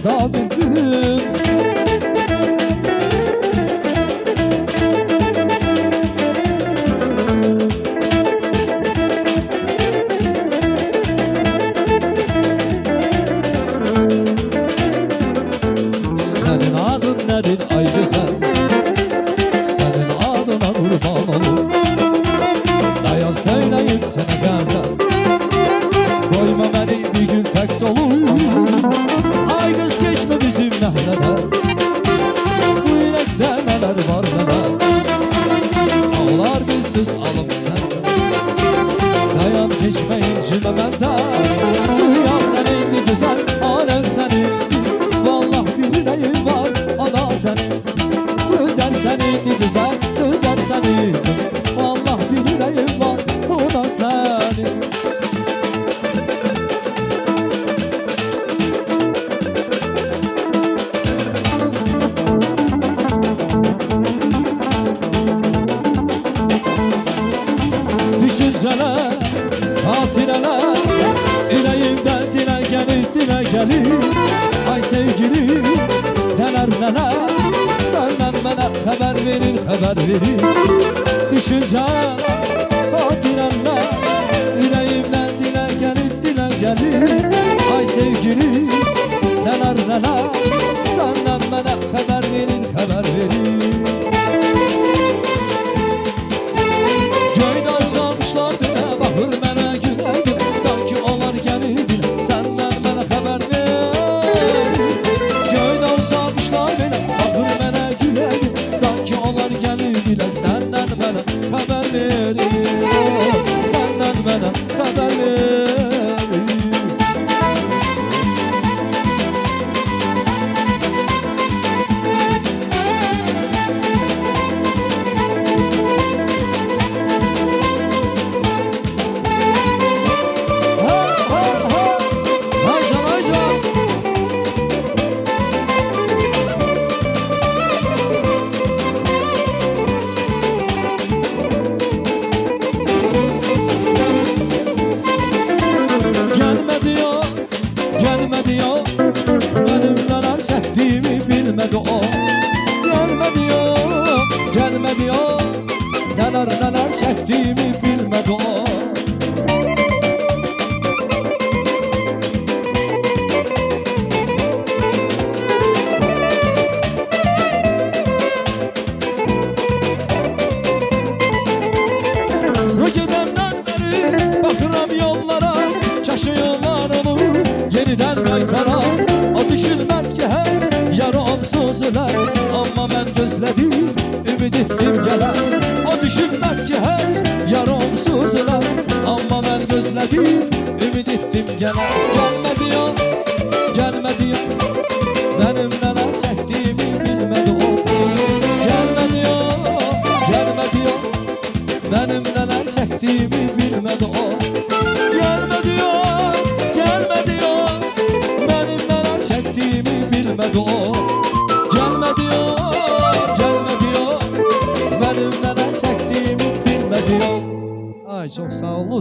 da bülbülüm. Senin adın nedir ay güzel? Senin adına kurban olur. Dayan söyleyip sana gazel. Koyma beni bir gün tek solur. Ay kız geçme bizim nehleden. Bu yürekte neler var neler. Ağlar bizsiz alıp senden. Dayan geçme incime benden. Dünya senin güzel, alem senin. Vallah bir neyi var, o da senin. Gözler senin güzel, sözler senin. Vallah bir neyi var, o da senin. Düşünceler, hafireler, yüreğimden dile gelir, dile gelir. Ay sevgilim, neler neler, senden bana haber verir, haber verir. Düşünceler, hafireler, yüreğimden dile gelir, dile gelir. Ay sevgilim, neler neler, senden bana haber verir, haber verir. Senden bana haber verir, senden bana haber verir. Benim neler çektiğimi bilmedi o. Gelme diyor, gelme diyor. Neler çektiğimi bilmedi o. O gidenden beri bakıram yollara, şaşıyorlar onu yeniden kaytara. O düşünmez ki her yarı onsuz öler. Ama ben gözledim, ümit ettim gelen. O düşünmez ki her yarı onsuz öler. Ama ben gözledim, ümit ettim gelen. Gelme diyor, gelme diyor. Benim neler çektiğimi bilmedi o. Gelme diyor, gelme diyor. Benim neler çektiğimi bilmedi o. Gelme diyor, gelme diyor. Benim neler çektiğimi bilmedi o. Gelme diyor, gelme diyor. Benim neler çektiğimi bilmedi o. Ay çok sağ olun.